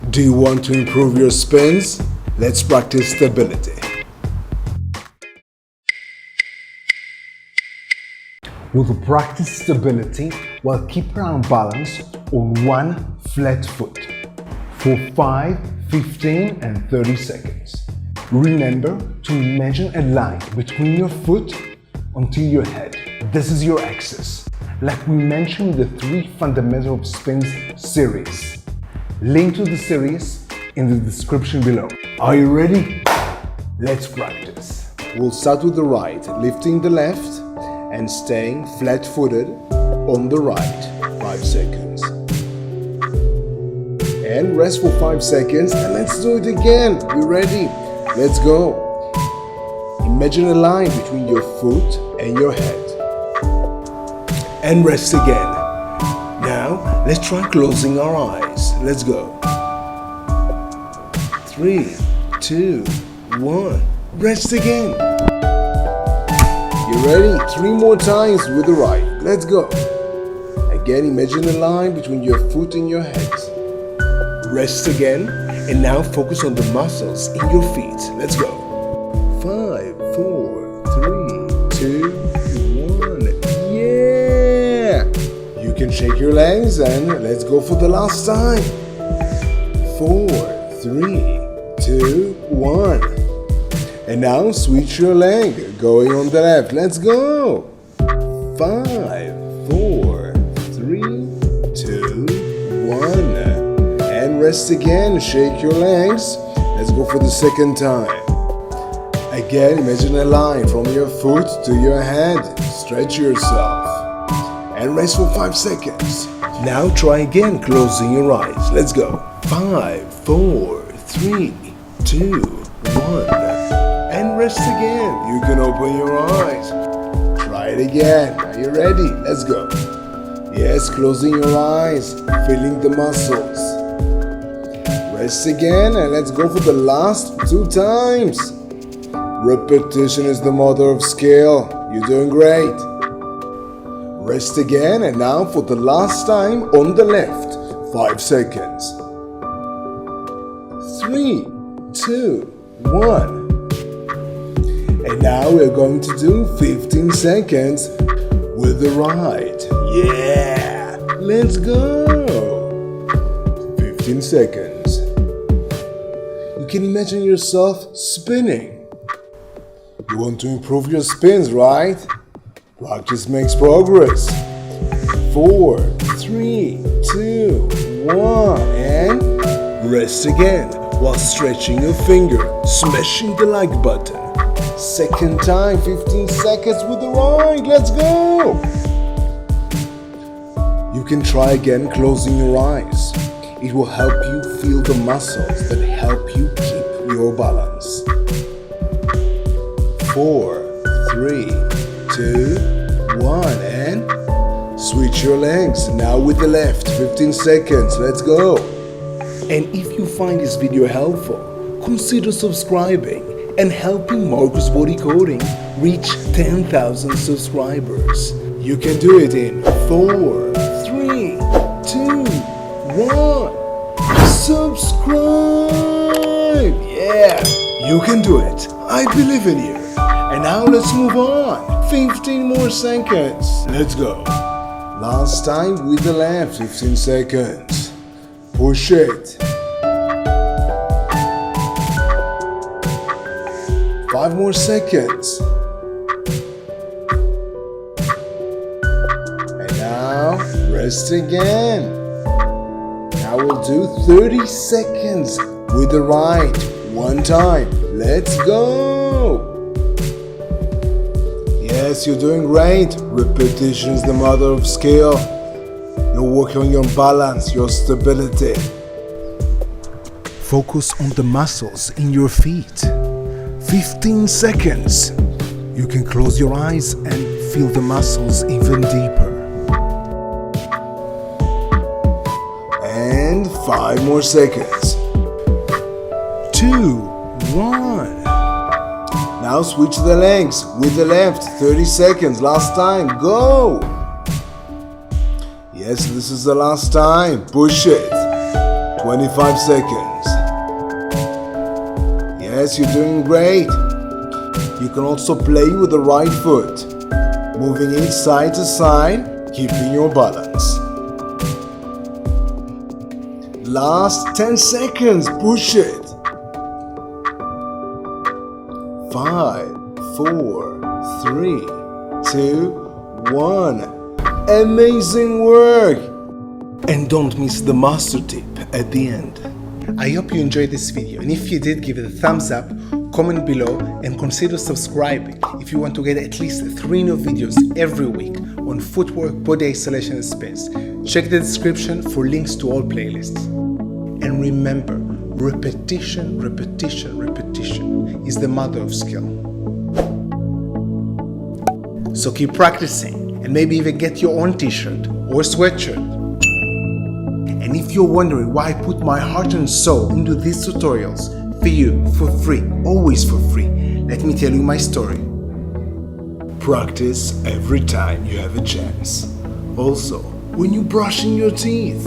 Do you want to improve your spins? Let's practice stability. We'll practice stability while keeping our balance on one flat foot for 5, 15 and 30 seconds. Remember to imagine a line between your foot until your head. This is your axis. Like we mentioned in the 3 Fundamental Spins series. Link to the series in the description below. Are you ready? Let's practice. We'll start with the right, lifting the left and staying flat-footed on the right. 5 seconds. And rest for 5 seconds and let's do it again. You ready? Let's go. Imagine a line between your foot and your head. And rest again. Now, let's try closing our eyes. Let's go. 3, 2, 1. Rest again. You ready? 3 more times with the right. Let's go. Again, imagine a line between your foot and your head. Rest again. And now focus on the muscles in your feet. Let's go. 5, 4, 3, 2, 1. Yeah! You can shake your legs and let's go for the last time. 4, 3, 2, 1. And now switch your leg, going on the left. Let's go. 5, 4, 3, 2, 1. And rest again, shake your legs. Let's go for the second time. Again, imagine a line from your foot to your head. Stretch yourself. And rest for 5 seconds. Now try again, closing your eyes. Let's go. 5, 4, 3, 2, 1. And rest again. You can open your eyes. Try it again. Are you ready? Let's go. Yes, closing your eyes, feeling the muscles. Rest again and let's go for the last 2 times. Repetition is the mother of skill. You're doing great. Rest again and now for the last time on the left. 5 seconds. 3, 2, 1. And now we're going to do 15 seconds with the right. Yeah! Let's go! 15 seconds. You can imagine yourself spinning. You want to improve your spins, right? Practice makes progress. 4, 3, 2, 1, and rest again while stretching your finger, smashing the like button. Second time, 15 seconds with the right. Let's go! You can try again closing your eyes. It will help you feel the muscles that help you keep your balance. 4, 3, 2, 1, and switch your legs. Now with the left, 15 seconds. Let's go. And if you find this video helpful, consider subscribing and helping Marcus Body Coding reach 10,000 subscribers. You can do it in 4, 3, 2, 1. Subscribe! Yeah, you can do it. I believe in you. And now let's move on. 15 more seconds. Let's go. Last time with the left, 15 seconds. Push it. 5 more seconds. And now, rest again. Now we'll do 30 seconds with the right. 1 time. Let's go. Yes, you're doing great. Repetition is the mother of skill. You're working on your balance, your stability. Focus on the muscles in your feet. 15 seconds. You can close your eyes and feel the muscles even deeper. And 5 more seconds. 2, 1. Now switch the legs with the left. 30 seconds. Last time. Go. Yes, this is the last time. Push it. 25 seconds. Yes, you're doing great. You can also play with the right foot, moving it side to side, keeping your balance. Last 10 seconds, push it. 5, 4, 3, 2, 1. Amazing work! And don't miss the master tip at the end. I hope you enjoyed this video, and if you did, give it a thumbs up, comment below, and consider subscribing if you want to get at least 3 new videos every week on footwork, body isolation, and space. Check the description for links to all playlists. And remember, repetition, repetition, repetition is the mother of skill. So keep practicing, and maybe even get your own t-shirt or sweatshirt. And if you're wondering why I put my heart and soul into these tutorials for you, for free, always for free, let me tell you my story. Practice every time you have a chance. Also, when you're brushing your teeth.